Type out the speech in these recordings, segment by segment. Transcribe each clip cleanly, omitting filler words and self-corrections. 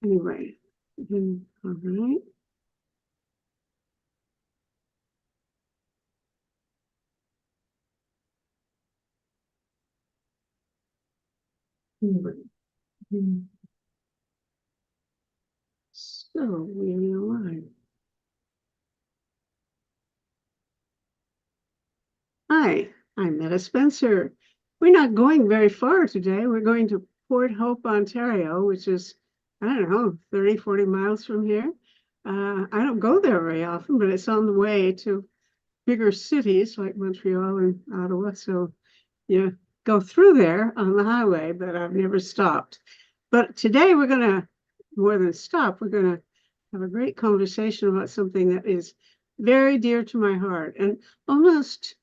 Anyway, all right. Anyway, so we are live. Hi, I'm Meta Spencer. We're not going very far today. We're going to Port Hope, Ontario, which is, I don't know, 30, 40 miles from here. I don't go there very often, but it's on the way to bigger cities like Montreal and Ottawa. So you go through there on the highway, but I've never stopped. But today we're going to, more than stop, we're going to have a great conversation about something that is very dear to my heart and almost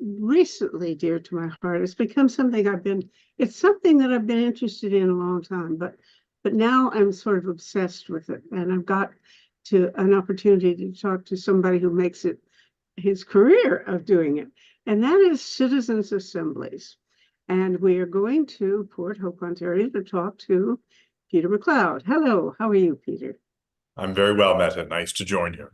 recently dear to my heart. It's become something it's something that I've been interested in a long time, but now I'm sort of obsessed with it. And I've got to an opportunity to talk to somebody who makes it his career of doing it. And that is citizens' assemblies. And we are going to Port Hope, Ontario to talk to Peter MacLeod. Hello, how are you, Peter? I'm very well, Meta. Nice to join you.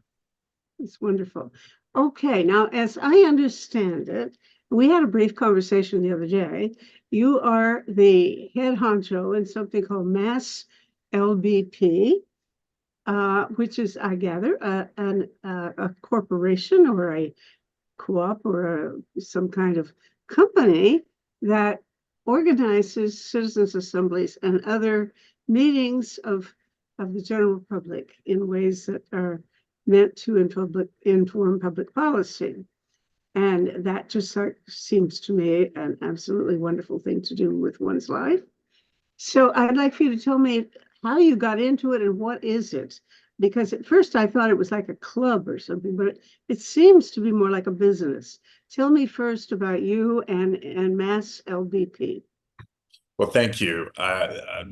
It's wonderful. Okay, now, as I understand it, we had a brief conversation the other day. You are the head honcho in something called Mass LBP, which is, I gather, a corporation or a co-op or some kind of company that organizes citizens' assemblies and other meetings of the general public in ways that are meant to inform public policy. And that just seems to me an absolutely wonderful thing to do with one's life. So I'd like for you to tell me how you got into it and what is it? Because at first I thought it was like a club or something, but it seems to be more like a business. Tell me first about you and Mass LBP. Well, thank you.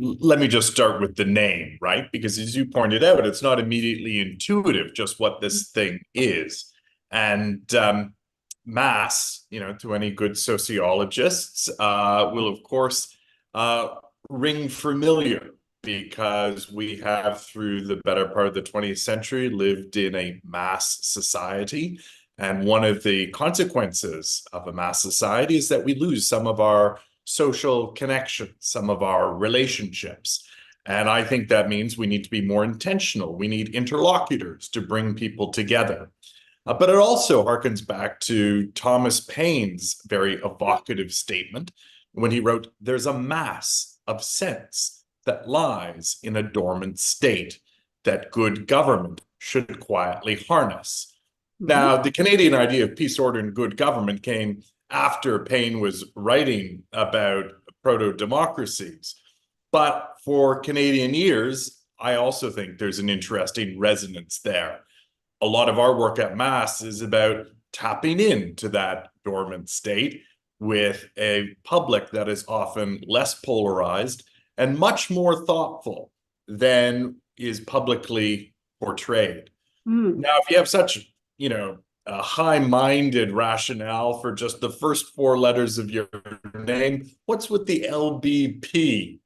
Let me just start with the name, right? Because as you pointed out, it's not immediately intuitive just what this thing is. And mass, to any good sociologists, will of course ring familiar because we have, through the better part of the 20th century, lived in a mass society. And one of the consequences of a mass society is that we lose some of our social connections, some of our relationships. And I think that means we need to be more intentional. We need interlocutors to bring people together. But it also harkens back to Thomas Paine's very evocative statement when he wrote, "There's a mass of sense that lies in a dormant state that good government should quietly harness." Now, the Canadian idea of peace, order, and good government came after Paine was writing about proto-democracies. But for Canadian years, I also think there's an interesting resonance there. A lot of our work at Mass is about tapping into that dormant state with a public that is often less polarized and much more thoughtful than is publicly portrayed. Now, if you have such, a high-minded rationale for just the first four letters of your name, what's with the LBP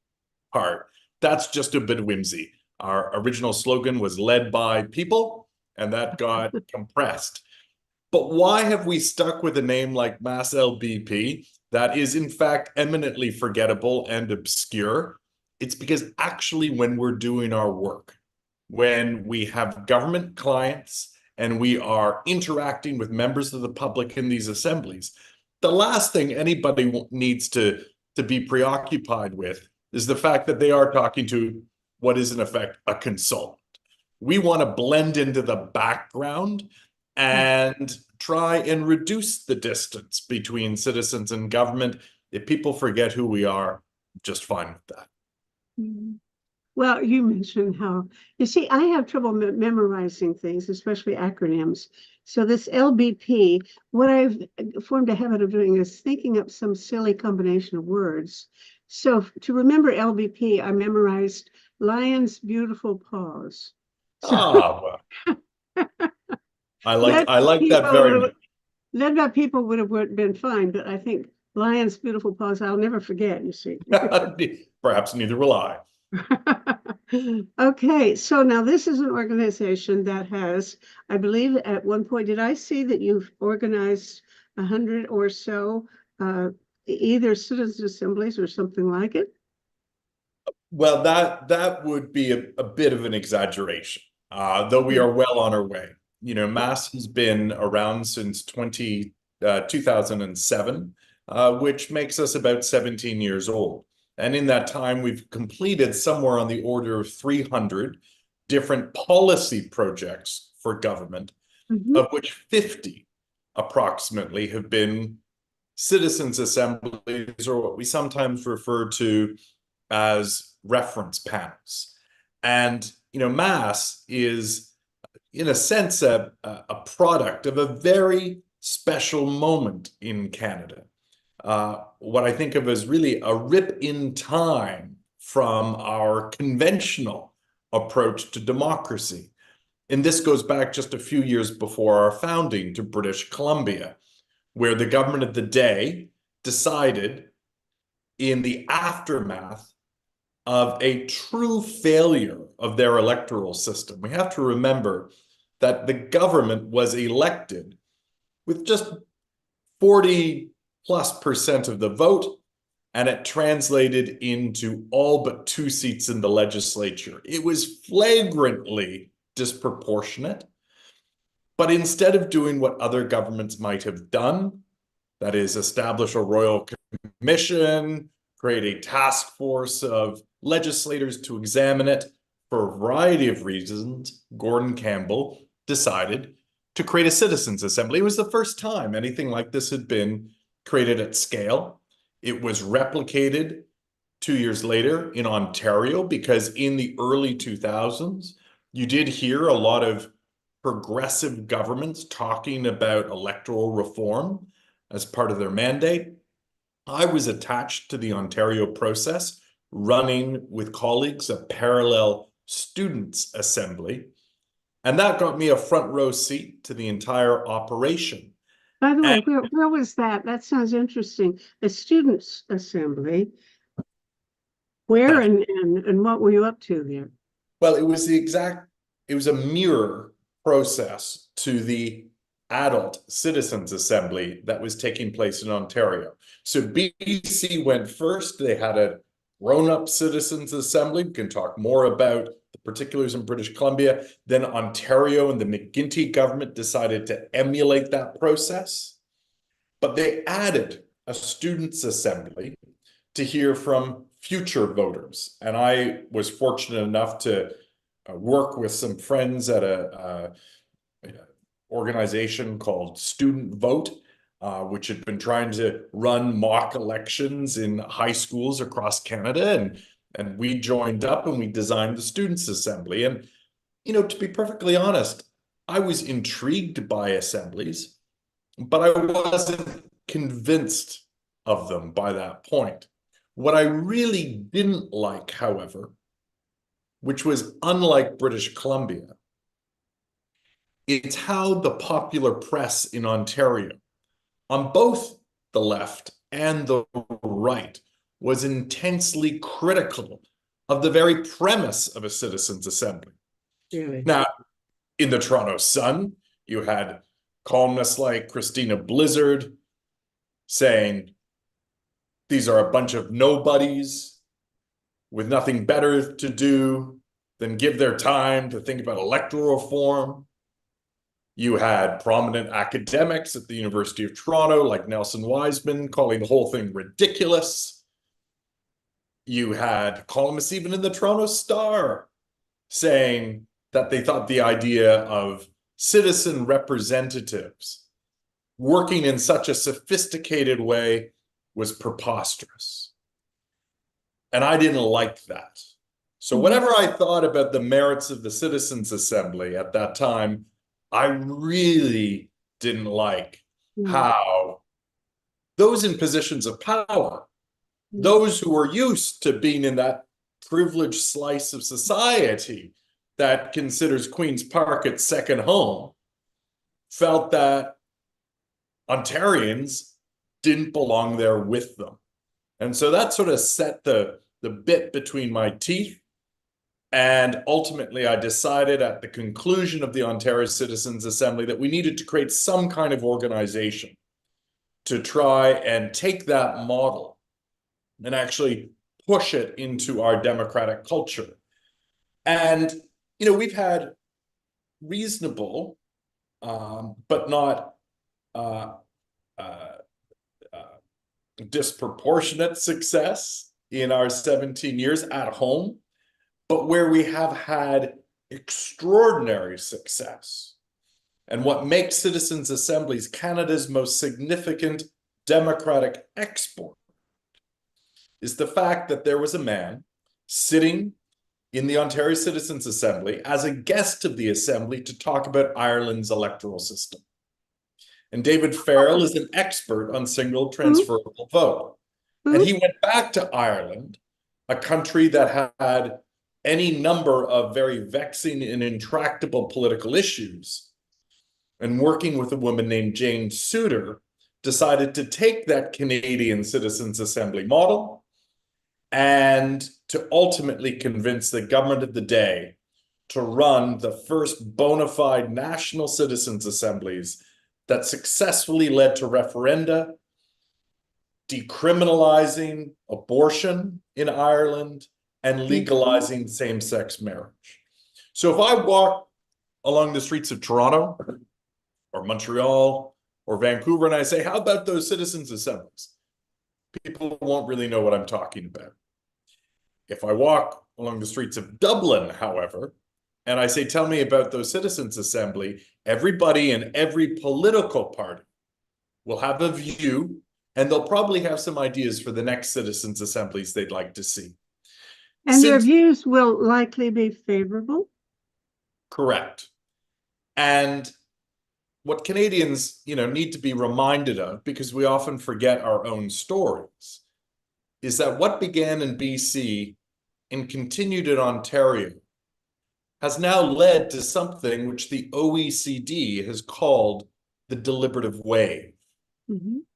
part? That's just a bit of whimsy. Our original slogan was led by people, and that got compressed. But why have we stuck with a name like Mass LBP that is in fact eminently forgettable and obscure? It's because actually when we're doing our work, when we have government clients and we are interacting with members of the public in these assemblies, the last thing anybody needs to be preoccupied with is the fact that they are talking to what is in effect a consultant. We want to blend into the background and try and reduce the distance between citizens and government. If people forget who we are, just fine with that. Well, you mentioned how, you see, I have trouble memorizing things, especially acronyms. So this LBP, what I've formed a habit of doing is thinking up some silly combination of words. So to remember LBP, I memorized Lion's Beautiful Paws. So well, I like that very much. Led by people would have been fine, but I think Lion's Beautiful Paws, I'll never forget, you see. Perhaps neither will I. Okay, so now this is an organization that has, I believe at one point, did I see that you've organized 100 or so either citizen assemblies or something like it? Well, that would be a bit of an exaggeration, though we Hmm. are well on our way. You know, Mass has been around since 2007, which makes us about 17 years old. And in that time, we've completed somewhere on the order of 300 different policy projects for government, Hmm. of which 50 approximately have been citizens' assemblies, or what we sometimes refer to as reference panels. And, you know, Mass is, in a sense, a product of a very special moment in Canada. What I think of as really a rip in time from our conventional approach to democracy. And this goes back just a few years before our founding to British Columbia, where the government of the day decided, in the aftermath of a true failure of their electoral system. We have to remember that the government was elected with just 40+% of the vote, and it translated into all but 2 seats in the legislature. It was flagrantly disproportionate. But instead of doing what other governments might have done, that is, establish a royal commission, create a task force of legislators to examine it, for a variety of reasons, Gordon Campbell decided to create a citizens' assembly. It was the first time anything like this had been created at scale. It was replicated 2 years later in Ontario, because in the early 2000s, you did hear a lot of progressive governments talking about electoral reform as part of their mandate. I was attached to the Ontario process, running with colleagues a parallel students' assembly, and that got me a front row seat to the entire operation. By the way, And where was that? That sounds interesting. A students' assembly. Where that and what were you up to there? Well, it was a mirror process to the adult citizens assembly that was taking place in Ontario. So BC went first. They had a grown-up citizens assembly. We can talk more about the particulars in British Columbia. Then Ontario and the McGuinty government decided to emulate that process, but they added a students assembly to hear from future voters. And I was fortunate enough to work with some friends at a organization called Student Vote, which had been trying to run mock elections in high schools across Canada. And we joined up and we designed the Students' Assembly. And, you know, to be perfectly honest, I was intrigued by assemblies, but I wasn't convinced of them by that point. What I really didn't like, however, which was unlike British Columbia, it's how the popular press in Ontario, on both the left and the right, was intensely critical of the very premise of a citizens' assembly. Really? Now, in the Toronto Sun, you had columnists like Christina Blizzard saying these are a bunch of nobodies with nothing better to do than give their time to think about electoral reform. You had prominent academics at the University of Toronto, like Nelson Wiseman, calling the whole thing ridiculous. You had columnists even in the Toronto Star saying that they thought the idea of citizen representatives working in such a sophisticated way was preposterous. And I didn't like that. So Mhm. whatever I thought about the merits of the Citizens Assembly at that time, I really didn't like Mm, how those in positions of power, mm. those who are used to being in that privileged slice of society that considers Queen's Park its second home, felt that Ontarians didn't belong there with them. And so that sort of set the bit between my teeth. And ultimately, I decided at the conclusion of the Ontario Citizens Assembly that we needed to create some kind of organization to try and take that model and actually push it into our democratic culture. And, we've had reasonable, but not uh, uh, disproportionate success in our 17 years at home, but where we have had extraordinary success. And what makes citizens' assemblies Canada's most significant democratic export is the fact that there was a man sitting in the Ontario Citizens Assembly as a guest of the Assembly to talk about Ireland's electoral system. And David Farrell is an expert on single transferable vote. And he went back to Ireland, a country that had any number of very vexing and intractable political issues. And working with a woman named Jane Souter, decided to take that Canadian Citizens Assembly model and to ultimately convince the government of the day to run the first bona fide national citizens' assemblies that successfully led to referenda, decriminalizing abortion in Ireland, and legalizing same-sex marriage. So if I walk along the streets of Toronto or Montreal or Vancouver and I say, how about those citizens' assemblies? People won't really know what I'm talking about. If I walk along the streets of Dublin, however, and I say, tell me about those citizens' assembly, everybody in every political party will have a view, and they'll probably have some ideas for the next citizens' assemblies they'd like to see. And their views will likely be favorable? Correct. And what Canadians, need to be reminded of, because we often forget our own stories, is that what began in BC and continued in Ontario has now led to something which the OECD has called the deliberative wave.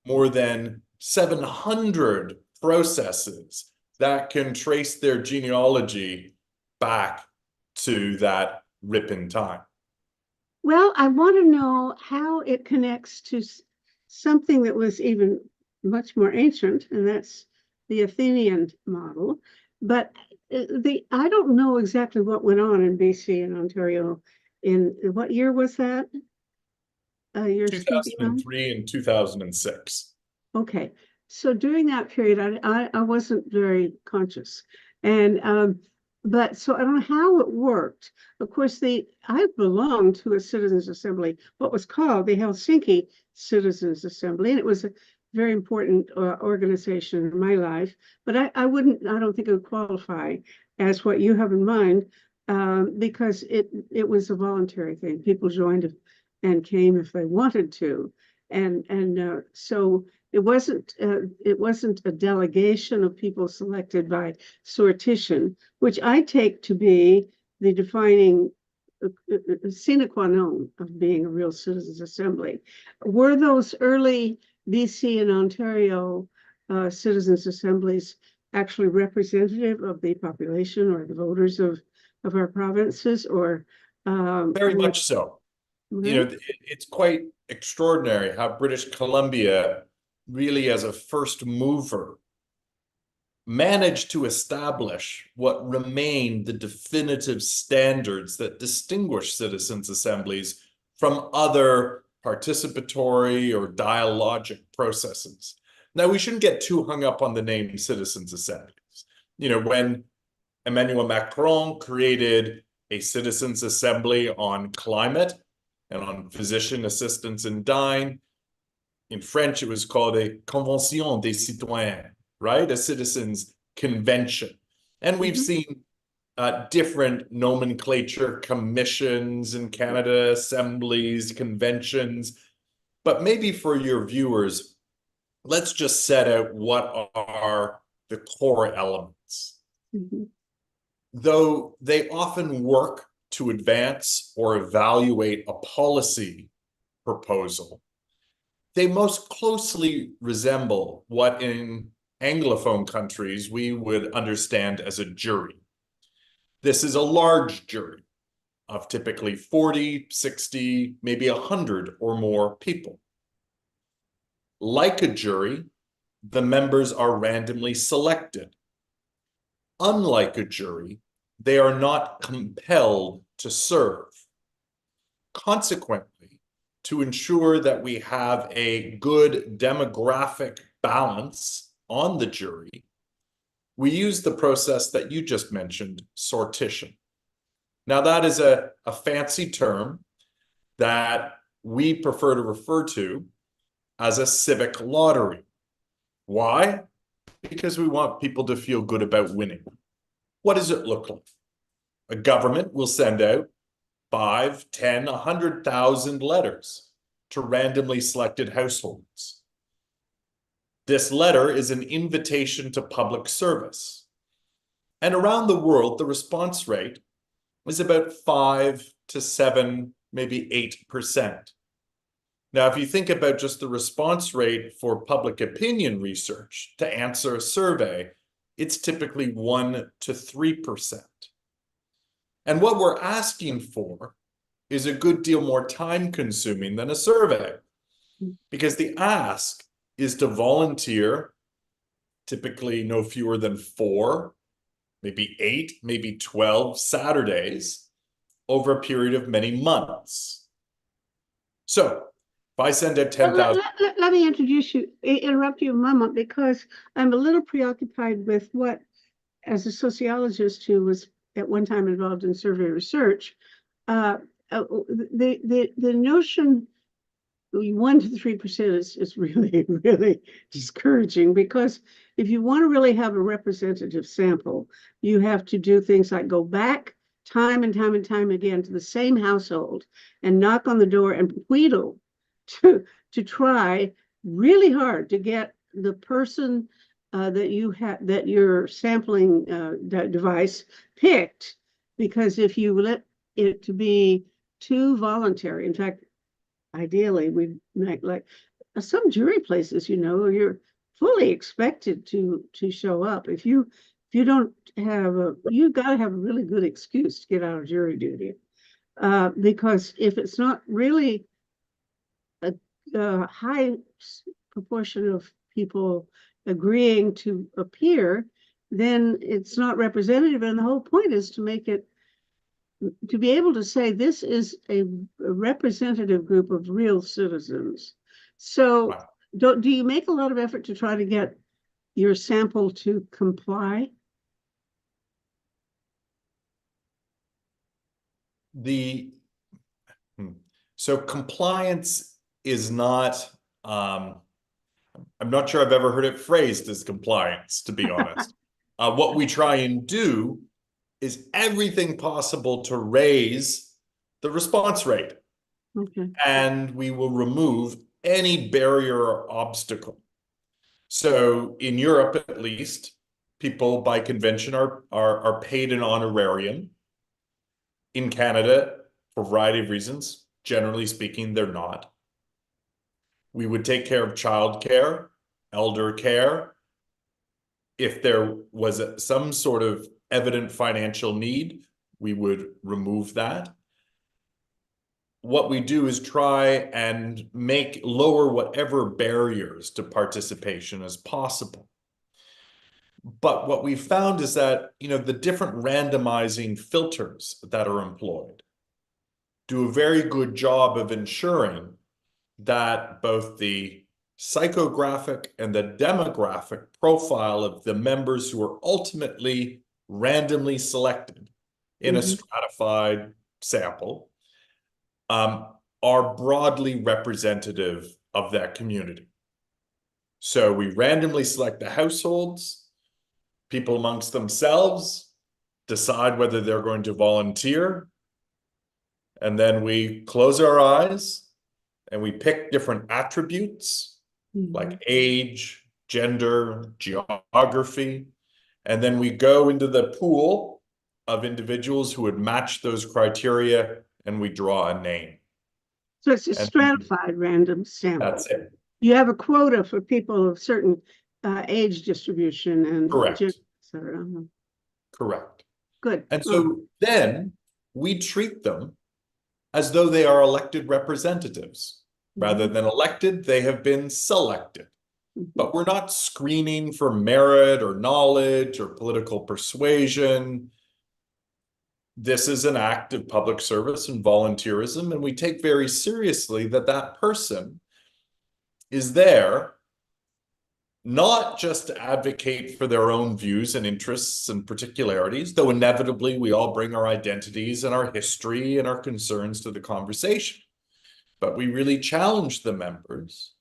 More than 700 processes that can trace their genealogy back to that rip in time. Well, I want to know how it connects to something that was even much more ancient, and that's the Athenian model. But I don't know exactly what went on in BC and Ontario. In what year was that? You're 2003 and 2006. Okay, so during that period, I wasn't very conscious, and but so I don't know how it worked. Of course, I belonged to a citizens' assembly, what was called the Helsinki Citizens Assembly, and it was a very important organization in my life. But I don't think it would qualify as what you have in mind, because it was a voluntary thing. People joined and came if they wanted to, and so it wasn't a delegation of people selected by sortition, which I take to be the defining sine qua non of being a real citizens' assembly. Were those early BC and Ontario citizens' assemblies actually representative of the population or the voters of our provinces, or very much so? Right? It's quite extraordinary how British Columbia, really as a first mover, managed to establish what remain the definitive standards that distinguish citizens' assemblies from other participatory or dialogic processes. Now, we shouldn't get too hung up on the name citizens' assemblies. When Emmanuel Macron created a citizens' assembly on climate and on physician assistance in dying, in French, it was called a Convention des Citoyens, right? A citizens' convention. And we've seen different nomenclature, commissions in Canada, assemblies, conventions. But maybe for your viewers, let's just set out what are the core elements. Though they often work to advance or evaluate a policy proposal, they most closely resemble what in Anglophone countries we would understand as a jury. This is a large jury of typically 40, 60, maybe 100 or more people. Like a jury, the members are randomly selected. Unlike a jury, they are not compelled to serve. Consequently, to ensure that we have a good demographic balance on the jury, we use the process that you just mentioned, sortition. Now, that is a fancy term that we prefer to refer to as a civic lottery. Why? Because we want people to feel good about winning. What does it look like? A government will send out 5, 10, 100,000 letters to randomly selected households. This letter is an invitation to public service. And around the world, the response rate is about 5 to 7, maybe 8%. Now, if you think about just the response rate for public opinion research to answer a survey, it's typically 1 to 3%. And what we're asking for is a good deal more time consuming than a survey, because the ask is to volunteer, typically no fewer than 4, maybe 8, maybe 12 Saturdays over a period of many months. So if I send out 10,000. Let me interrupt you a moment, because I'm a little preoccupied with what, as a sociologist who was at one time involved in survey research, the notion 1 to 3% is really, really discouraging, because if you want to really have a representative sample, you have to do things like go back time and time and time again to the same household and knock on the door and wheedle to try really hard to get the person that your sampling device picked. Because if you let it to be too voluntary, in fact, ideally we might, like some jury places, you're fully expected to show up. If you don't have you got to have a really good excuse to get out of jury duty, because if it's not really a high proportion of people agreeing to appear, then it's not representative. And the whole point is to make it, to be able to say this is a representative group of real citizens. So Wow. do you make a lot of effort to try to get your sample to comply? So compliance is not, I'm not sure I've ever heard it phrased as compliance, to be honest. What we try and do is everything possible to raise the response rate. Okay. And we will remove any barrier or obstacle. So in Europe, at least, people by convention are paid an honorarium. In Canada, for a variety of reasons, generally speaking, they're not. We would take care of childcare, elder care. If there was some sort of evident financial need, we would remove that. What we do is try and lower whatever barriers to participation as possible. But what we found is that, the different randomizing filters that are employed do a very good job of ensuring that both the psychographic and the demographic profile of the members who are ultimately randomly selected in a stratified sample are broadly representative of that community. So we randomly select the households, people amongst themselves decide whether they're going to volunteer, and then we close our eyes and we pick different attributes like age, gender, geography, and then we go into the pool of individuals who would match those criteria and we draw a name. So it's a stratified random sample. That's it. You have a quota for people of certain age distribution and Correct. gender, et cetera. Correct. Good. And Oh. so then we treat them as though they are elected representatives. Rather Mhm, than elected, they have been selected. mhm, But we're not screening for merit or knowledge or political persuasion. This is an act of public service and volunteerism, and we take very seriously that that person is there not just to advocate for their own views and interests and particularities, though inevitably we all bring our identities and our history and our concerns to the conversation. But we really challenge the members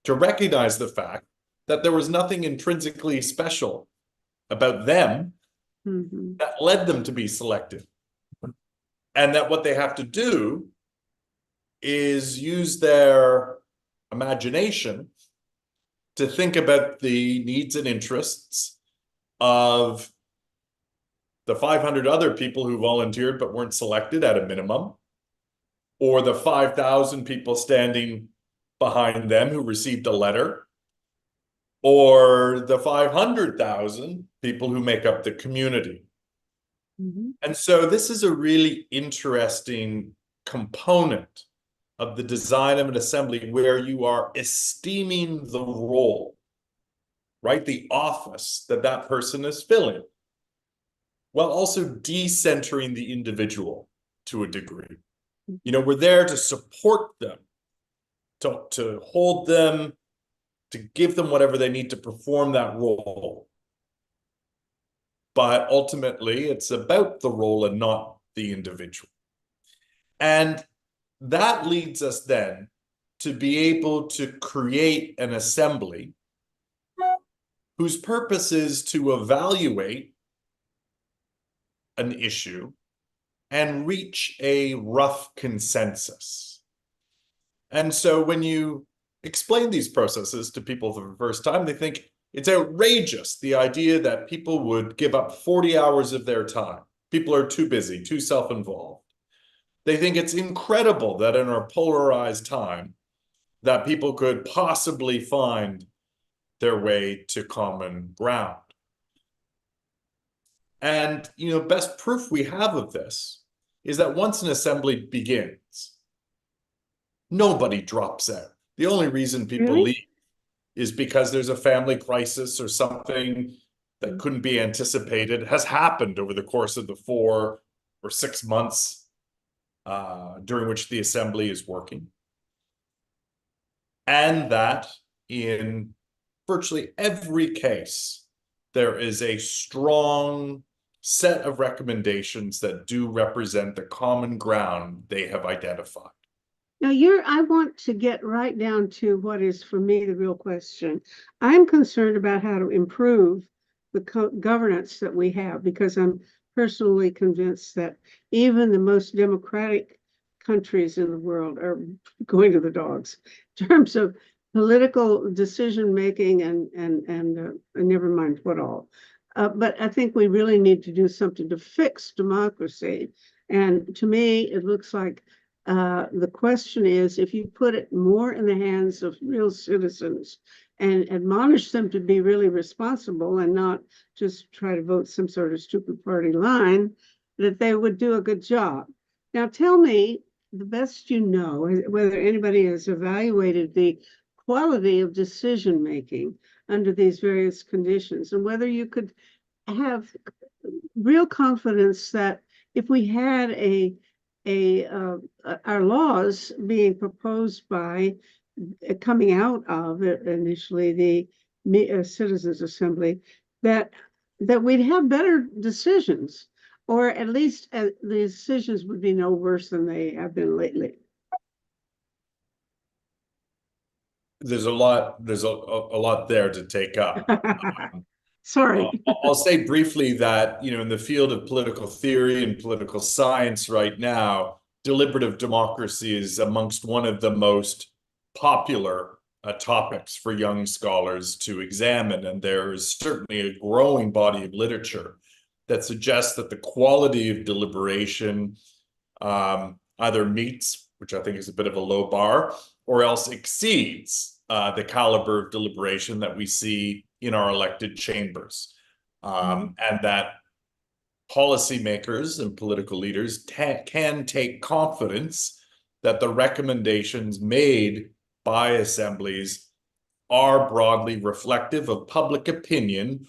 to recognize the fact that there was nothing intrinsically special about them mhm, that led them to be selected. And that what they have to do is use their imagination to think about the needs and interests of the 500 other people who volunteered but weren't selected at a minimum, or the 5,000 people standing behind them who received a letter, or the 500,000 people who make up the community. mhm. And so this is a really interesting component of the design of an assembly where you are esteeming the role, right? The office that that person is filling, while also decentering the individual to a degree. You know, we're there to support them, to hold them, to give them whatever they need to perform that role. But ultimately, it's about the role and not the individual. And that leads us then to be able to create an assembly whose purpose is to evaluate an issue and reach a rough consensus. And so when you explain these processes to people for the first time, they think it's outrageous, the idea that people would give up 40 hours of their time. People are too busy, too self-involved. They think it's incredible that in our polarized time, that people could possibly find their way to common ground. And, you know, best proof we have of this is that once an assembly begins, nobody drops out. The only reason people Really? leave is because there's a family crisis or something that couldn't be anticipated has happened over the course of the 4 or 6 months during which the assembly is working. And that in virtually every case, there is a strong set of recommendations that do represent the common ground they have identified. Now, I want to get right down to what is for me the real question. I'm concerned about how to improve the governance that we have because I'm personally convinced that even the most democratic countries in the world are going to the dogs in terms of political decision making and never mind what all. But I think we really need to do something to fix democracy. And to me, it looks like the question is if you put it more in the hands of real citizens and admonish them to be really responsible and not just try to vote some sort of stupid party line, that they would do a good job. Now, tell me the best you know whether anybody has evaluated the quality of decision making under these various conditions and whether you could have real confidence that if we had our laws being proposed by coming out of initially the Citizens Assembly, that we'd have better decisions, or at least the decisions would be no worse than they have been lately. There's a lot there to take up. Sorry. I'll say briefly that, you know, in the field of political theory and political science right now, deliberative democracy is amongst one of the most popular topics for young scholars to examine. And there is certainly a growing body of literature that suggests that the quality of deliberation either meets, which I think is a bit of a low bar, or else exceeds the caliber of deliberation that we see in our elected chambers. And that policymakers and political leaders can take confidence that the recommendations made by assemblies are broadly reflective of public opinion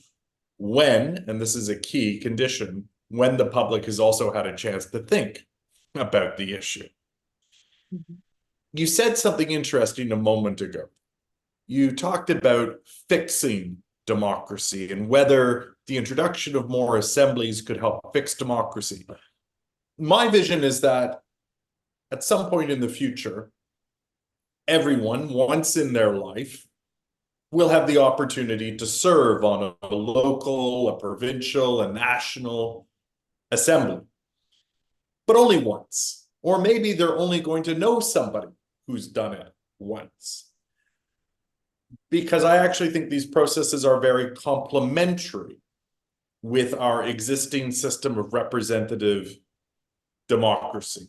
when, and this is a key condition, when the public has also had a chance to think about the issue. Mhm. You said something interesting a moment ago. You talked about fixing democracy and whether the introduction of more assemblies could help fix democracy. My vision is that at some point in the future, everyone, once in their life, will have the opportunity to serve on a local, a provincial, a national assembly, but only once. Or maybe they're only going to know somebody who's done it once. Because I actually think these processes are very complementary with our existing system of representative democracy.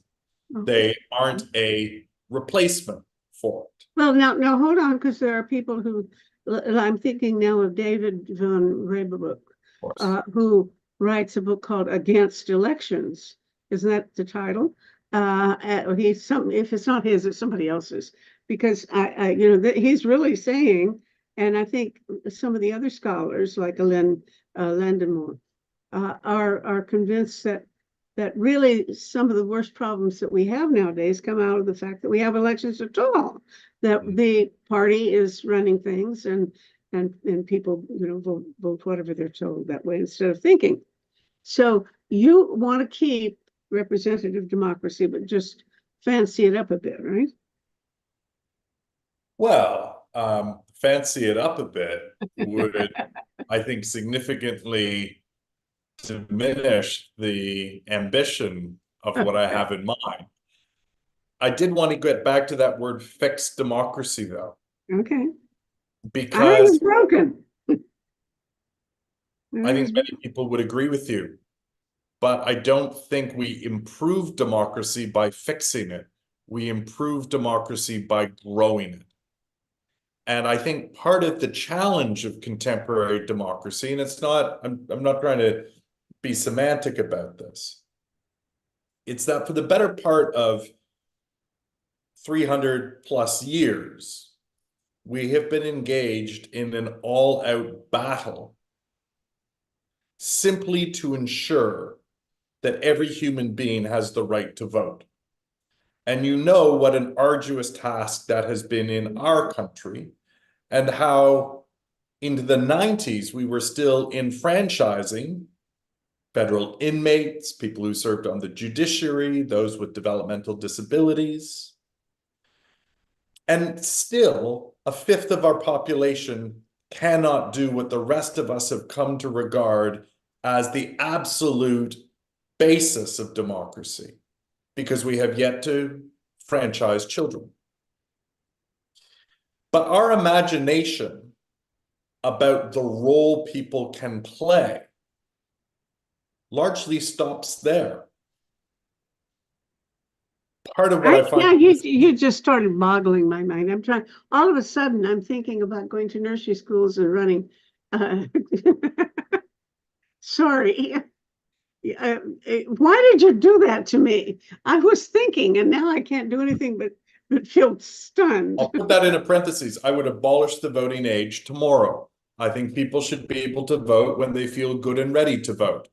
Okay. They aren't a replacement for it. Well, now hold on, because there are people who, I'm thinking now of David von Rebeluk, Of course. who writes a book called Against Elections. Isn't that the title? If it's not his, it's somebody else's. Because he's really saying, and I think some of the other scholars like Alain Landemont are convinced that really some of the worst problems that we have nowadays come out of the fact that we have elections at all, that the party is running things and people vote whatever they're told that way instead of thinking. So you want to keep representative democracy, but just fancy it up a bit, right? Well, fancy it up a bit would, I think, significantly diminish the ambition of what I have in mind. I did want to get back to that word fixed democracy, though, Okay. I think it's because broken. I think many people would agree with you. But I don't think we improve democracy by fixing it. We improve democracy by growing it. And I think part of the challenge of contemporary democracy, and it's not, I'm not trying to be semantic about this. It's that for the better part of 300 plus years, we have been engaged in an all-out battle simply to ensure that every human being has the right to vote. And you know what an arduous task that has been in our country, and how into the 90s we were still enfranchising federal inmates, people who served on the judiciary, those with developmental disabilities. And still, a fifth of our population cannot do what the rest of us have come to regard as the absolute basis of democracy, because we have yet to franchise children. But our imagination about the role people can play largely stops there. Part of what I find... Yeah, you just started boggling my mind. I'm trying, all of a sudden, I'm thinking about going to nursery schools and running. Sorry. Why did you do that to me? I was thinking, and now I can't do anything but feel stunned. I'll put that in a parentheses. I would abolish the voting age tomorrow. I think people should be able to vote when they feel good and ready to vote.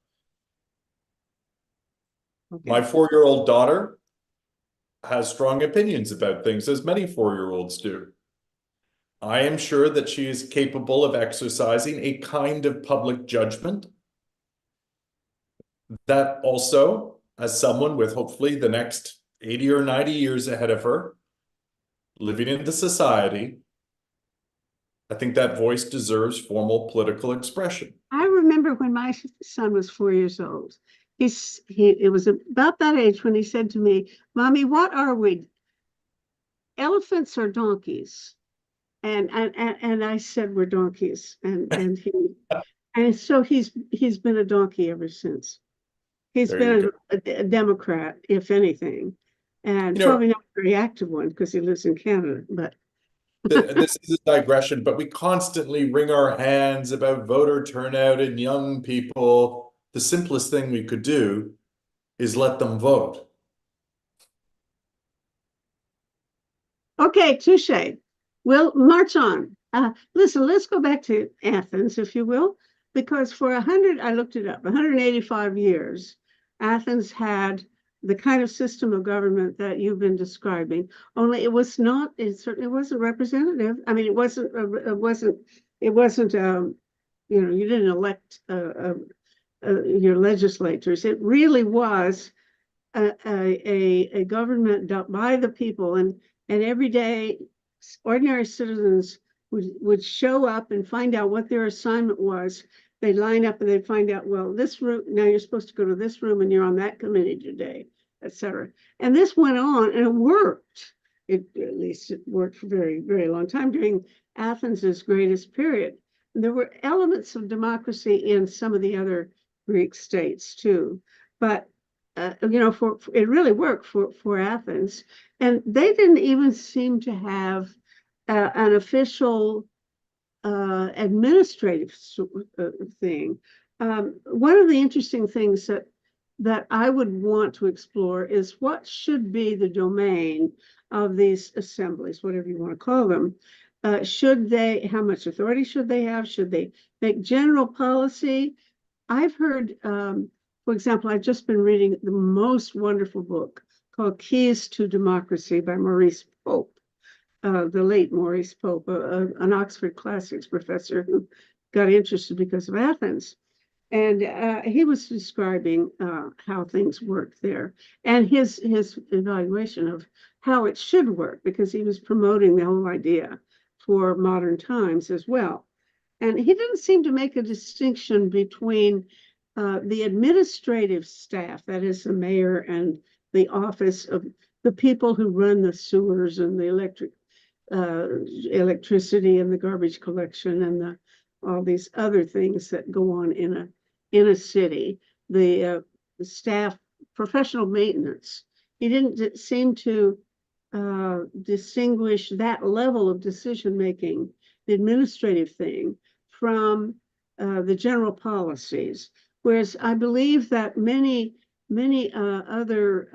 Okay. My 4-year-old daughter has strong opinions about things, as many 4-year-olds do. I am sure that she is capable of exercising a kind of public judgment that also, as someone with hopefully the next 80 or 90 years ahead of her, living in the society, I think that voice deserves formal political expression. I remember when my son was 4 years old. It was about that age when he said to me, "Mommy, what are we? Elephants or donkeys?" And I said, "We're donkeys." And so he's been a donkey ever since. He's There you been go. a Democrat, if anything, and You know, probably not a very active one because he lives in Canada. But this is a digression, but we constantly wring our hands about voter turnout and young people the simplest thing we could do is let them vote. Okay, touche. We'll march on. Listen, let's go back to Athens, if you will, because for 100, I looked it up, 185 years, Athens had the kind of system of government that you've been describing. Only it was not. It certainly wasn't representative. I mean, it wasn't. You know, you didn't elect your legislators. It really was a government by the people, and every day ordinary citizens would show up and find out what their assignment was. They'd line up and they'd find out, well, this room, now you're supposed to go to this room and you're on that committee today, etc. And this went on and it worked. At least it worked for a very, very long time during Athens's greatest period. And there were elements of democracy in some of the other Greek states too. But you know, it really worked for Athens, and they didn't even seem to have an official administrative thing. One of the interesting things that I would want to explore is what should be the domain of these assemblies, whatever you want to call them. How much authority should they have? Should they make general policy? I've heard, for example, I've just been reading the most wonderful book called Keys to Democracy by Maurice Pope, the late Maurice Pope, an Oxford classics professor who got interested because of Athens. And he was describing how things worked there and his evaluation of how it should work, because he was promoting the whole idea for modern times as well. And he didn't seem to make a distinction between the administrative staff, that is the mayor and the office of the people who run the sewers and the electricity and the garbage collection and all these other things that go on in a city, the staff, professional maintenance. He didn't seem to distinguish that level of decision making, the administrative thing, from the general policies. Whereas I believe that many other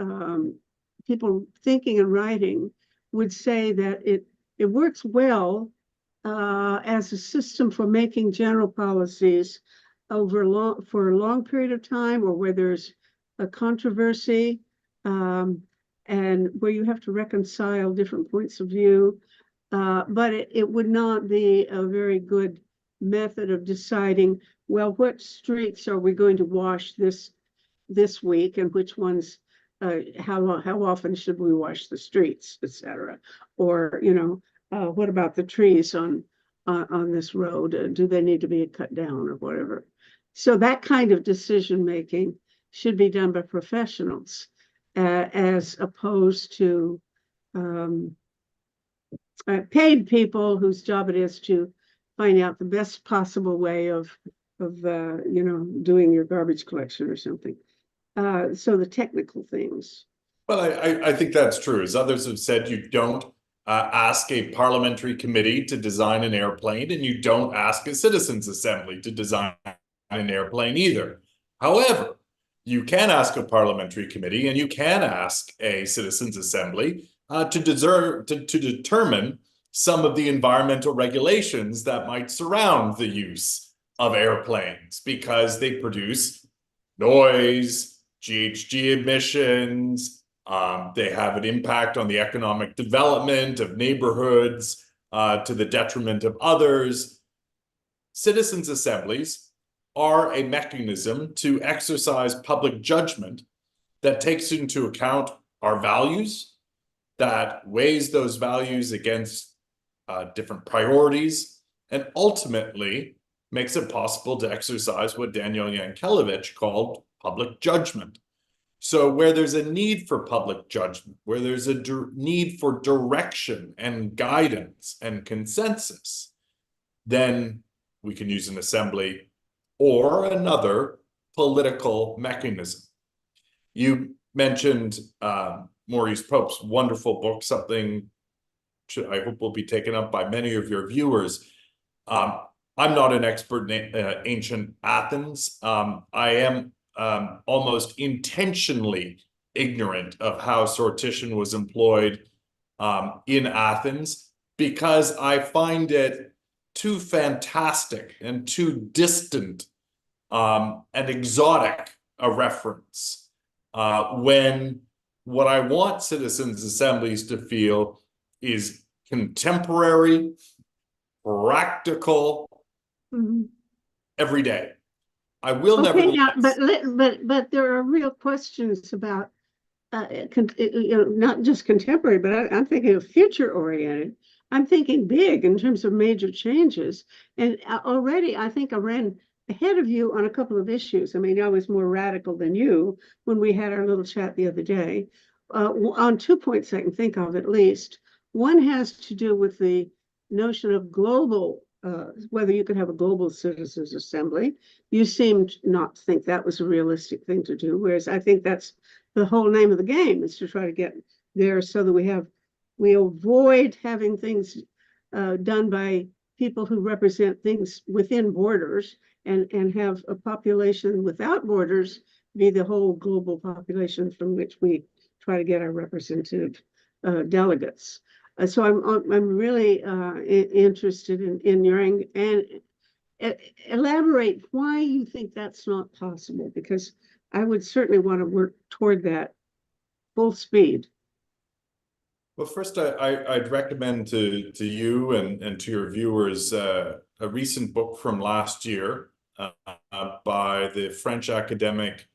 people thinking and writing would say that it works well as a system for making general policies for a long period of time, or where there's a controversy and where you have to reconcile different points of view. But it would not be a very good method of deciding, well, what streets are we going to wash this week, and which ones, how often should we wash the streets, etc. Or, you know, what about the trees on this road? Do they need to be cut down or whatever? So that kind of decision making should be done by professionals, as opposed to paid people whose job it is to find out the best possible way of you know, doing your garbage collection or something. So the technical things. Well, I think that's true. As others have said, you don't ask a parliamentary committee to design an airplane, and you don't ask a citizens' assembly to design an airplane either. However, you can ask a parliamentary committee and you can ask a citizens' assembly to determine some of the environmental regulations that might surround the use of airplanes, because they produce noise, GHG emissions, they have an impact on the economic development of neighborhoods to the detriment of others. Citizens' assemblies are a mechanism to exercise public judgment that takes into account our values, that weighs those values against different priorities, and ultimately makes it possible to exercise what Daniel Yankelevich called public judgment. So where there's a need for public judgment, where there's a need for direction and guidance and consensus, then we can use an assembly or another political mechanism. You mentioned Maurice Pope's wonderful book, something I hope will be taken up by many of your viewers. I'm not an expert in ancient Athens. I am almost intentionally ignorant of how sortition was employed in Athens because I find it too fantastic and too distant and exotic a reference when what I want citizens' assemblies to feel is contemporary, practical, Mhm. every day. I will Okay, now, nevertheless. but there are real questions about not just contemporary, but I'm thinking of future oriented. I'm thinking big in terms of major changes. And already, I think I ran ahead of you on a couple of issues. I mean, I was more radical than you when we had our little chat the other day. On 2 points I can think of at least. One has to do with the notion of global, whether you could have a global citizens assembly. You seemed not to think that was a realistic thing to do, whereas I think that's the whole name of the game, is to try to get there so that we avoid having things done by people who represent things within borders, and have a population without borders be the whole global population from which we try to get our representative delegates. So I'm really interested in your and elaborate why you think that's not possible, because I would certainly want to work toward that full speed. Well, first, I'd recommend to you and to your viewers a recent book from last year by the French academic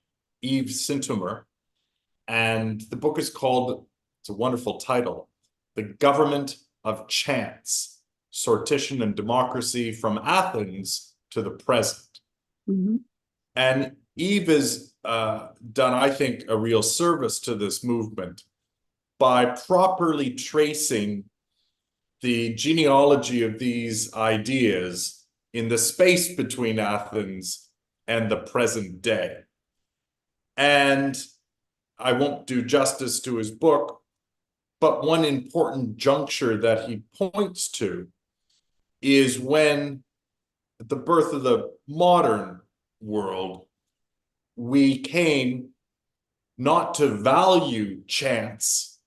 Yves Sintomer. And the book is called, it's a wonderful title, The Government of Chance, Sortition and Democracy from Athens to the Present. Mhm. And Yves has done, I think, a real service to this movement by properly tracing the genealogy of these ideas in the space between Athens and the present day. And I won't do justice to his book, but one important juncture that he points to is when, at the birth of the modern world, we came not to value chance,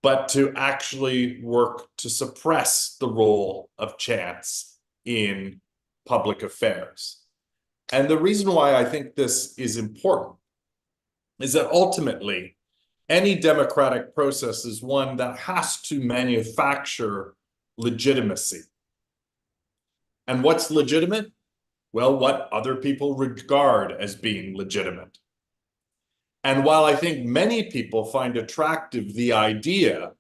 but to actually work to suppress the role of chance in public affairs. And the reason why I think this is important is that ultimately, any democratic process is one that has to manufacture legitimacy. And what's legitimate? Well, what other people regard as being legitimate. And while I think many people find attractive the idea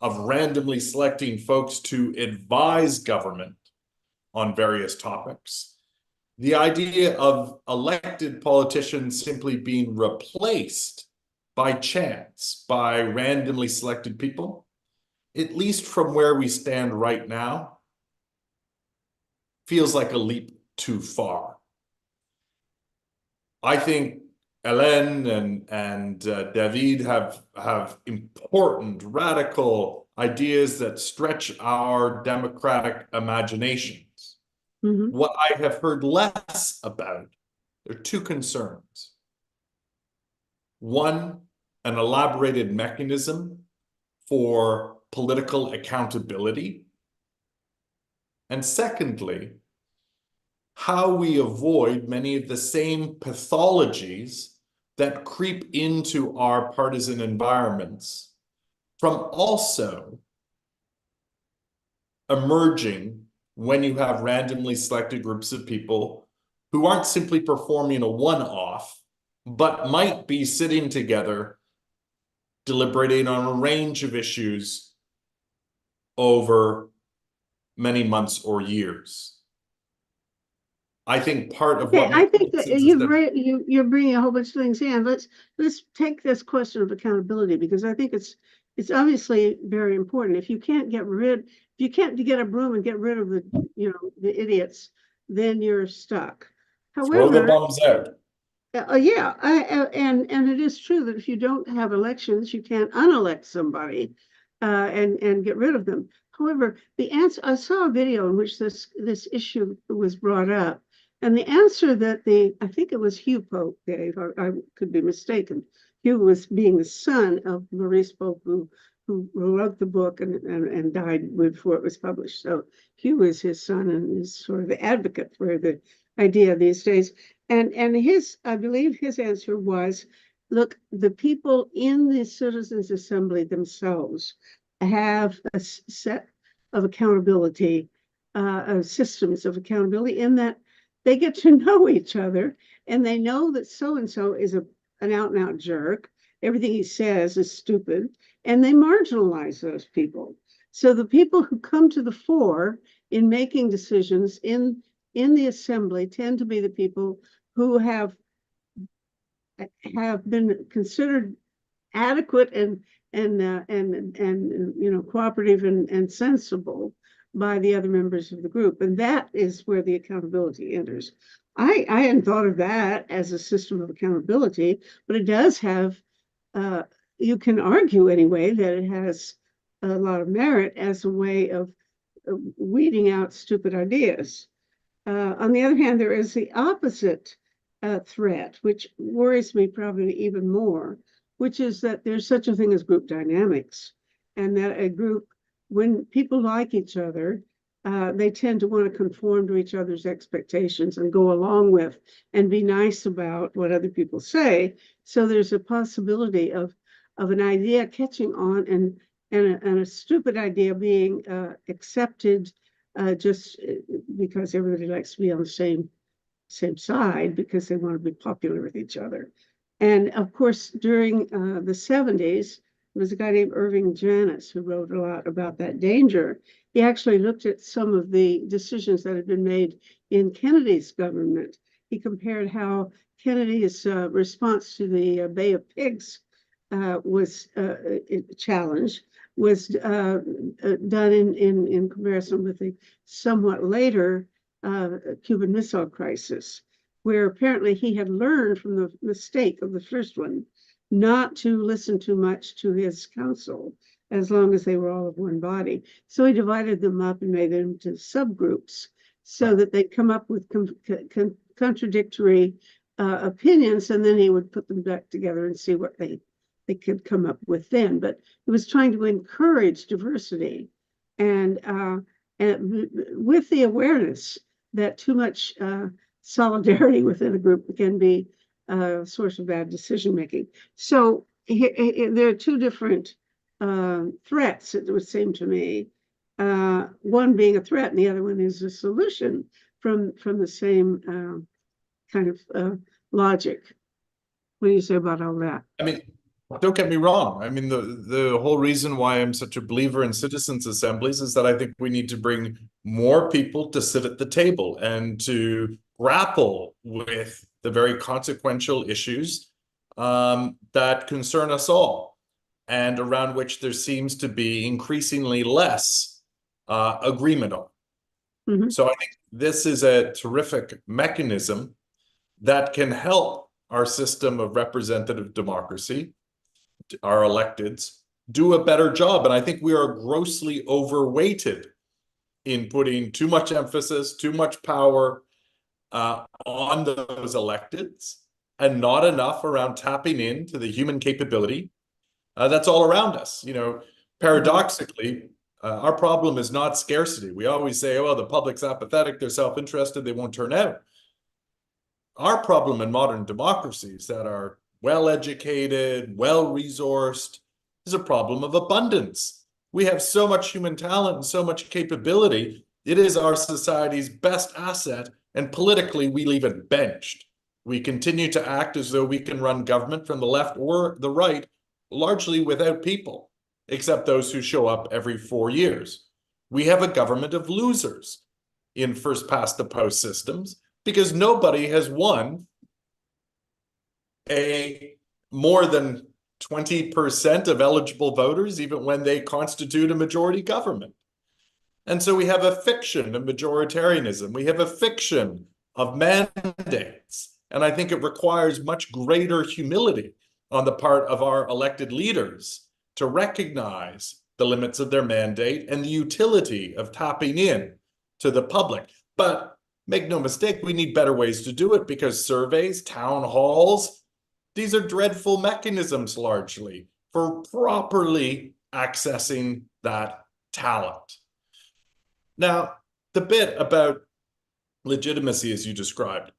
of randomly selecting folks to advise government on various topics, the idea of elected politicians simply being replaced by chance, by randomly selected people, at least from where we stand right now, feels like a leap too far. I think Hélène and David have important, radical ideas that stretch our democratic imaginations. Mhm. What I have heard less about, there are two concerns. One, an elaborated mechanism for political accountability. And secondly, how we avoid many of the same pathologies that creep into our partisan environments from also emerging when you have randomly selected groups of people who aren't simply performing a one-off, but might be sitting together deliberating on a range of issues over many months or years. I think part of Okay, what I makes think that system. you're bringing a whole bunch of things in. Let's take this question of accountability, because I think it's obviously very important. If you can't get a broom and get rid of the idiots, then you're stuck. Throw the However, bums out. yeah, and it is true that if you don't have elections, you can't unelect somebody, and get rid of them. However, the answer, I saw a video in which this issue was brought up, and the answer that I think it was Hugh Pope gave, or I could be mistaken. Hugh was being the son of Maurice Pope, who wrote the book and died before it was published. So Hugh is his son and is sort of the advocate for the idea these days. And I believe his answer was, look, the people in the Citizens Assembly themselves have a set of accountability, systems of accountability, in that they get to know each other and they know that so-and-so is an out-and-out jerk. Everything he says is stupid, and they marginalize those people. So the people who come to the fore in making decisions in the assembly tend to be the people who have been considered adequate and cooperative and sensible by the other members of the group, and that is where the accountability enters. I hadn't thought of that as a system of accountability, but it does have. You can argue anyway that it has a lot of merit as a way of weeding out stupid ideas. On the other hand, there is the opposite threat, which worries me probably even more, which is that there's such a thing as group dynamics, and that a group, when people like each other, they tend to want to conform to each other's expectations and go along with and be nice about what other people say. So there's a possibility of an idea catching on and a stupid idea being accepted just because everybody likes to be on the same side because they want to be popular with each other. And of course, during the 70s, there was a guy named Irving Janis who wrote a lot about that danger. He actually looked at some of the decisions that had been made in Kennedy's government. He compared how Kennedy's response to the Bay of Pigs was challenged, was done in comparison with the somewhat later Cuban Missile Crisis, where apparently he had learned from the mistake of the first one not to listen too much to his counsel as long as they were all of one body. So he divided them up and made them into subgroups so that they'd come up with contradictory opinions, and then he would put them back together and see what they could come up with then. But he was trying to encourage diversity and with the awareness that too much solidarity within a group can be a source of bad decision making. So there are two different threats, it would seem to me. One being a threat, and the other one is a solution from the same kind of logic. What do you say about all that? I mean, don't get me wrong. I mean, the whole reason why I'm such a believer in citizens' assemblies is that I think we need to bring more people to sit at the table and to grapple with the very consequential issues that concern us all, and around which there seems to be increasingly less agreement on. Mm-hmm. So I think this is a terrific mechanism that can help our system of representative democracy, our electeds, do a better job. And I think we are grossly overweighted in putting too much emphasis, too much power on those electeds, and not enough around tapping into the human capability that's all around us. You know, paradoxically, our problem is not scarcity. We always say, oh, well, the public's apathetic, they're self-interested, they won't turn out. Our problem in modern democracies that are well-educated, well-resourced, is a problem of abundance. We have so much human talent and so much capability. It is our society's best asset, and politically, we leave it benched. We continue to act as though we can run government from the left or the right, largely without people, except those who show up every 4 years. We have a government of losers in first-past-the-post systems because nobody has won a more than 20% of eligible voters, even when they constitute a majority government. And so we have a fiction of majoritarianism. We have a fiction of mandates. And I think it requires much greater humility on the part of our elected leaders to recognize the limits of their mandate and the utility of tapping in to the public. But make no mistake, we need better ways to do it, because surveys, town halls, these are dreadful mechanisms largely for properly accessing that talent. Now, the bit about legitimacy, as you described,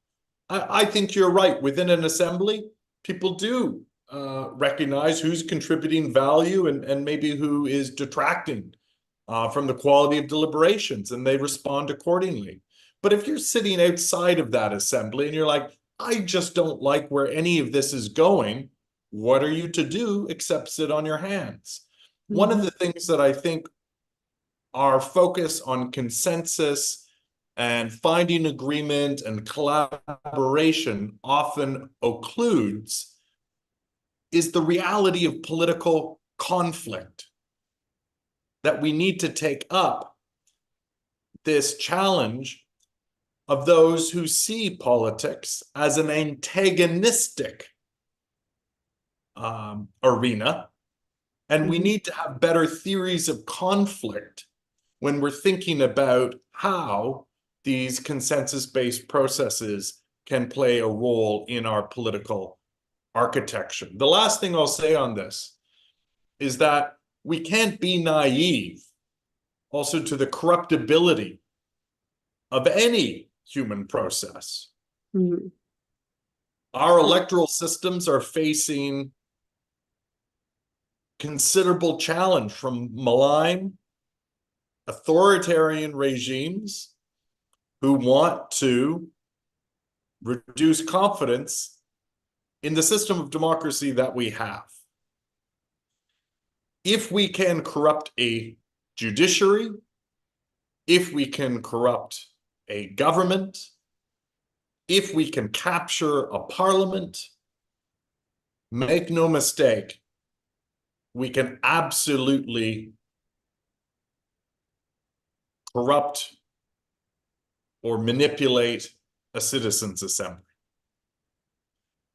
I think you're right. Within an assembly, people do recognize who's contributing value and maybe who is detracting from the quality of deliberations, and they respond accordingly. But if you're sitting outside of that assembly and you're like, I just don't like where any of this is going, what are you to do except sit on your hands? Mm-hmm. One of the things that I think our focus on consensus and finding agreement and collaboration often occludes is the reality of political conflict, that we need to take up this challenge of those who see politics as an antagonistic arena. And we need to have better theories of conflict when we're thinking about how these consensus-based processes can play a role in our political architecture. The last thing I'll say on this is that we can't be naive also to the corruptibility of any human process. Mm-hmm. Our electoral systems are facing considerable challenge from malign, authoritarian regimes who want to reduce confidence in the system of democracy that we have. If we can corrupt a judiciary, if we can corrupt a government, if we can capture a parliament, make no mistake, we can absolutely corrupt or manipulate a citizens' assembly.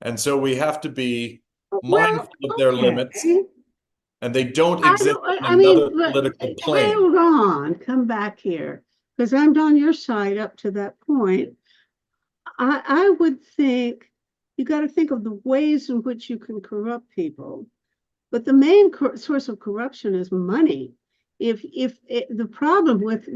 And so we have to be mindful of their limits, and they don't exist on another political plane. Hold on, come back here, because I'm on your side up to that point. I would think you got to think of the ways in which you can corrupt people. But the main source of corruption is money. If the problem with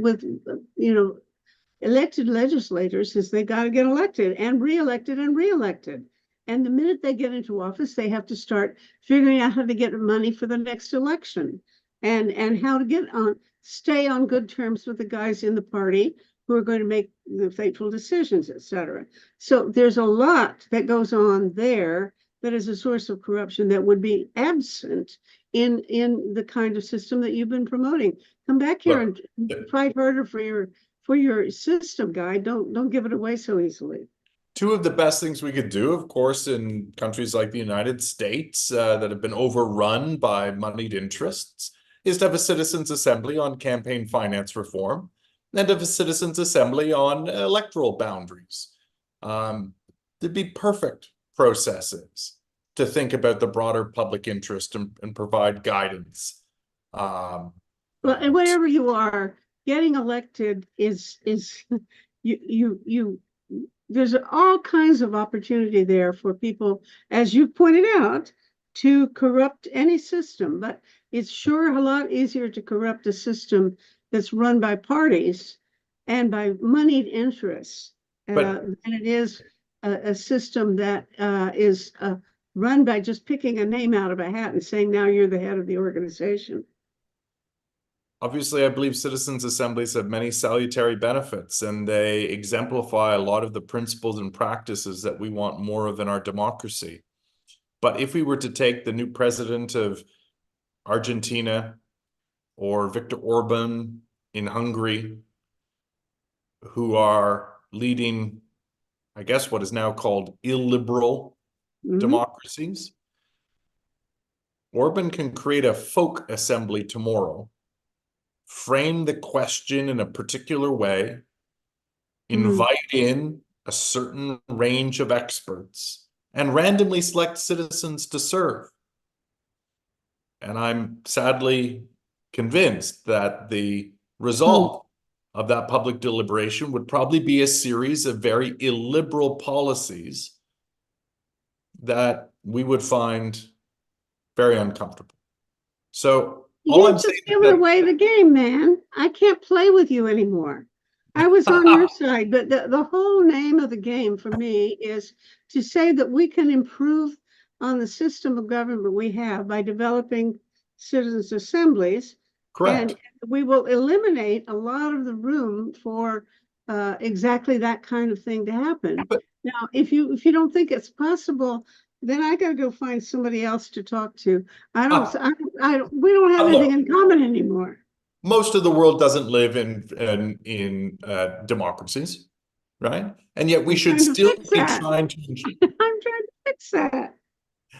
elected legislators is they got to get elected and reelected and reelected, and the minute they get into office, they have to start figuring out how to get money for the next election, and how to stay on good terms with the guys in the party who are going to make the fateful decisions, etc. So there's a lot that goes on there that is a source of corruption that would be absent in the kind of system that you've been promoting. Come back here and fight harder for your system, guy. Don't give it away so easily. Two of the best things we could do, of course, in countries like the United States that have been overrun by moneyed interests, is to have a citizens' assembly on campaign finance reform and have a citizens' assembly on electoral boundaries. They'd be perfect processes to think about the broader public interest and provide guidance. Well, and whatever you are, getting elected is you there's all kinds of opportunity there for people, as you pointed out, to corrupt any system. But it's sure a lot easier to corrupt a system that's run by parties and by moneyed interests than it is a system that is run by just picking a name out of a hat and saying, now you're the head of the organization. Obviously, I believe citizens' assemblies have many salutary benefits, and they exemplify a lot of the principles and practices that we want more of in our democracy. But if we were to take the new president of Argentina or Viktor Orban in Hungary, who are leading, I guess, what is now called illiberal democracies, Orban can create a folk assembly tomorrow, frame the question in a particular way, invite in a certain range of experts, and randomly select citizens to serve. And I'm sadly convinced that the Hmm. result of that public deliberation would probably be a series of very illiberal policies that we would find very uncomfortable. So all You've I'm just saying is given that away the game, man. I can't play with you anymore. I was on your side, but the whole name of the game for me is to say that we can improve on the system of government we have by developing citizens' assemblies, and correct. we will eliminate a lot of the room for exactly that kind of thing to happen. But Now, if you don't think it's possible, then I got to go find somebody else to talk to. I don't, uh, I, we don't have anything look, in common anymore. most of the world doesn't live in democracies, right? And yet we I'm should trying to still fix be that. trying to, I'm trying to fix that.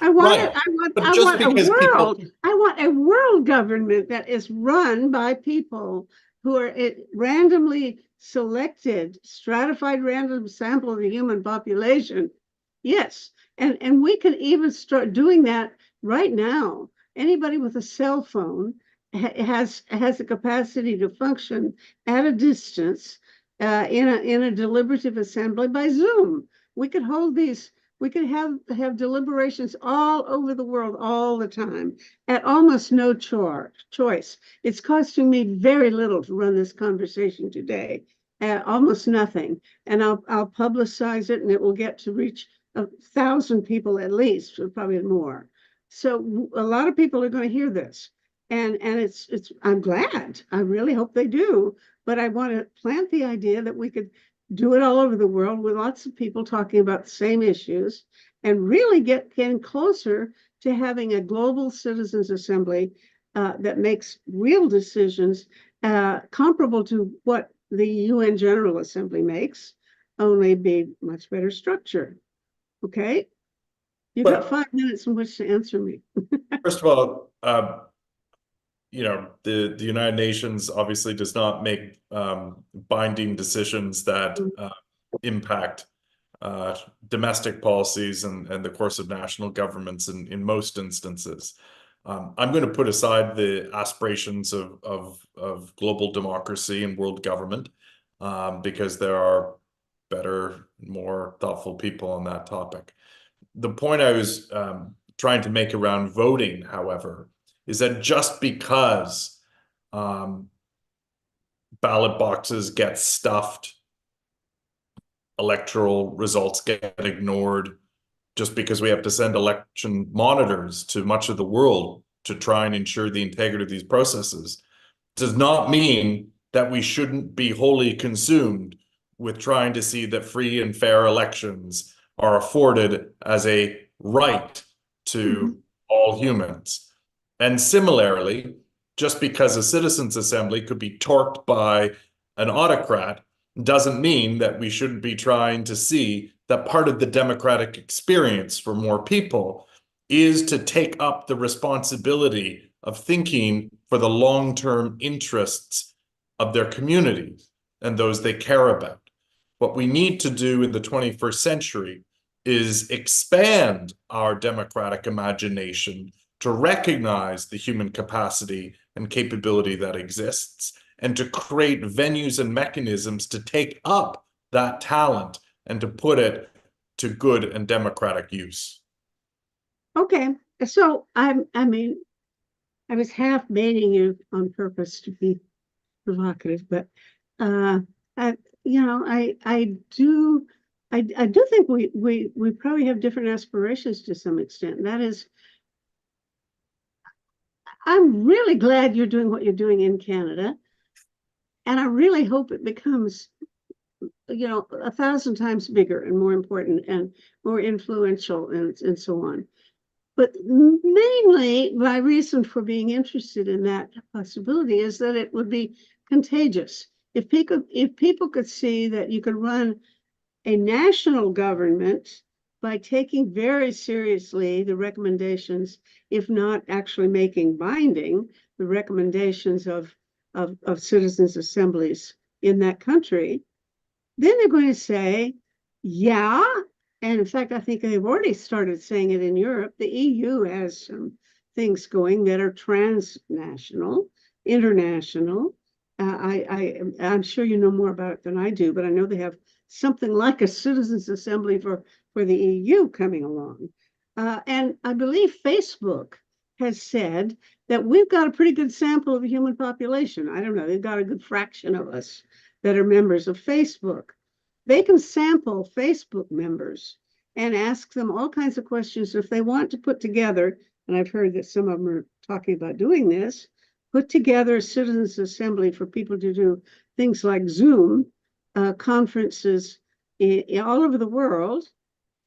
I want it. right. But I just want a because people, world. I want a world government that is run by people who are randomly selected, stratified random sample of the human population. Yes, and we can even start doing that right now. Anybody with a cell phone has the capacity to function at a distance in a deliberative assembly by Zoom. We could hold these we could have deliberations all over the world all the time at almost no choice. It's costing me very little to run this conversation today, almost nothing. And I'll publicize it, and it will get to reach 1,000 people at least, or probably more. So a lot of people are going to hear this, and it's I'm glad. I really hope they do. But I want to plant the idea that we could do it all over the world with lots of people talking about the same issues and really getting closer to having a global citizens assembly that makes real decisions comparable to what the UN General Assembly makes, only be much better structure. Okay? You've got but 5 minutes in which to answer me. first of all, the United Nations obviously does not make binding decisions that impact domestic policies and the course of national governments in most instances. I'm going to put aside the aspirations of global democracy and world government because there are better, more thoughtful people on that topic. The point I was trying to make around voting, however, is that just because um, ballot boxes get stuffed, electoral results get ignored, just because we have to send election monitors to much of the world to try and ensure the integrity of these processes, does not mean that we shouldn't be wholly consumed with trying to see that free and fair elections are afforded as a right to all humans. And similarly, just because a citizens' assembly could be torqued by an autocrat doesn't mean that we shouldn't be trying to see that part of the democratic experience for more people is to take up the responsibility of thinking for the long-term interests of their communities and those they care about. What we need to do in the 21st century is expand our democratic imagination to recognize the human capacity and capability that exists and to create venues and mechanisms to take up that talent and to put it to good and democratic use. Okay, so I mean, I was half baiting you on purpose to be provocative, but uh, I, I do think we probably have different aspirations to some extent. That is, I'm really glad you're doing what you're doing in Canada, and I really hope it becomes, 1,000 times bigger and more important and more influential and so on. But mainly my reason for being interested in that possibility is that it would be contagious. If people could see that you could run a national government by taking very seriously the recommendations, if not actually making binding, the recommendations of citizens' assemblies in that country, then they're going to say, yeah. And in fact, I think they've already started saying it in Europe. The EU has some things going that are transnational. international. I'm sure you know more about it than I do, but I know they have something like a citizens' assembly for the EU coming along. And I believe Facebook has said that we've got a pretty good sample of the human population. I don't know, they've got a good fraction of us that are members of Facebook. They can sample Facebook members and ask them all kinds of questions if they want to put together, and I've heard that some of them are talking about doing this, put together a citizens' assembly for people to do things like Zoom conferences all over the world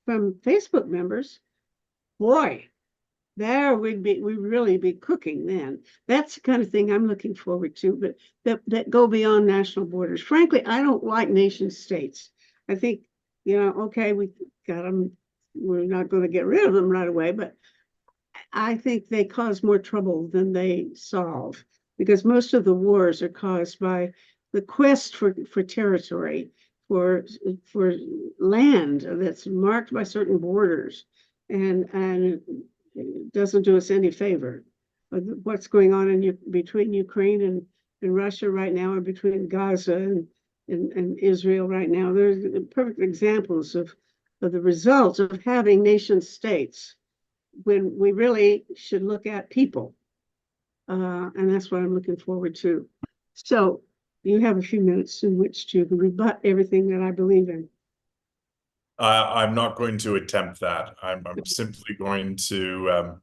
from Facebook members. Boy, there we'd really be cooking then. That's the kind of thing I'm looking forward to, but that go beyond national borders. Frankly, I don't like nation states. I think, okay, we got them. We're not going to get rid of them right away, but I think they cause more trouble than they solve, because most of the wars are caused by the quest for territory, for land that's marked by certain borders, and it doesn't do us any favor. What's going on between Ukraine and Russia right now, or between Gaza and Israel right now, there's perfect examples of the results of having nation states when we really should look at people. And that's what I'm looking forward to. So you have a few minutes in which to rebut everything that I believe in. I'm not going to attempt that. I'm simply going to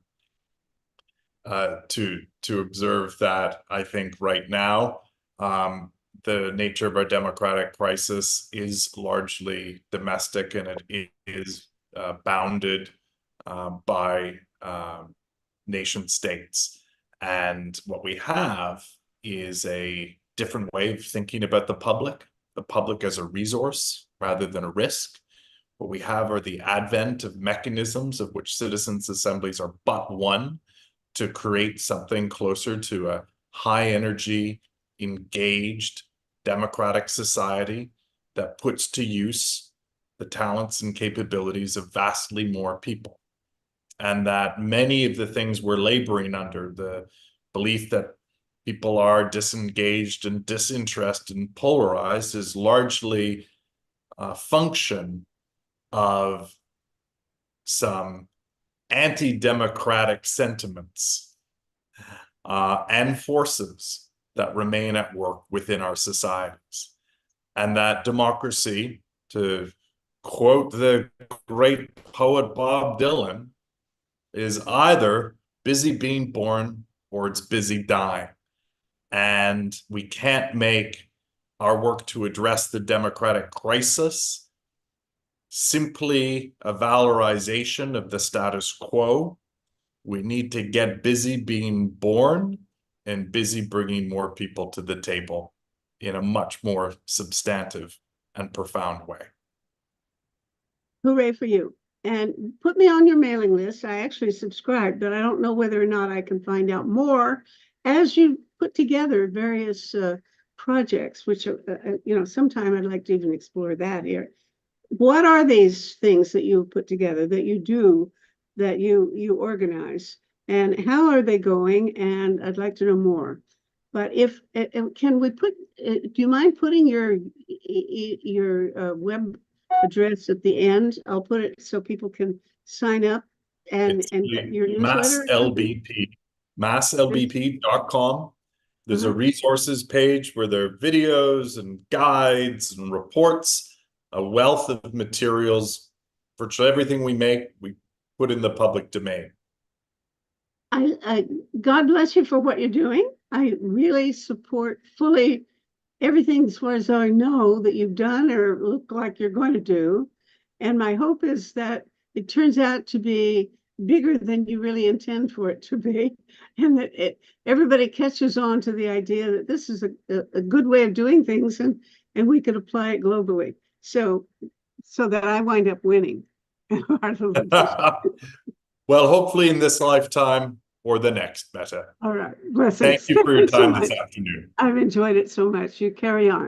observe that I think right now the nature of our democratic crisis is largely domestic, and it is bounded by nation states. And what we have is a different way of thinking about the public as a resource rather than a risk. What we have are the advent of mechanisms of which citizens' assemblies are but one to create something closer to a high energy, engaged, democratic society that puts to use the talents and capabilities of vastly more people. And that many of the things we're laboring under, the belief that people are disengaged and disinterested and polarized, is largely a function of some anti-democratic sentiments and forces that remain at work within our societies. And that democracy, to quote the great poet Bob Dylan, is either busy being born or it's busy dying. And we can't make our work to address the democratic crisis simply a valorization of the status quo. We need to get busy being born and busy bringing more people to the table in a much more substantive and profound way. Hooray for you. And put me on your mailing list. I actually subscribed, but I don't know whether or not I can find out more as you put together various projects, which, sometime I'd like to even explore that here. What are these things that you put together, that you do, that you organize, and how are they going? And I'd like to know more. But can we do you mind putting your web address at the end? I'll put it so people can sign up and get your newsletter. masslbp.com. There's a resources page where there are videos and guides and reports, a wealth of materials. Virtually everything we make, we put in the public domain. God bless you for what you're doing. I really support fully everything, as far as I know, that you've done or look like you're going to do. And my hope is that it turns out to be bigger than you really intend for it to be, and that everybody catches on to the idea that this is a good way of doing things, and we could apply it globally. So that I wind up winning. Well, hopefully in this lifetime or the next, Meta. All right. Blessings. Thank you for your time this afternoon. I've enjoyed it so much. You carry on.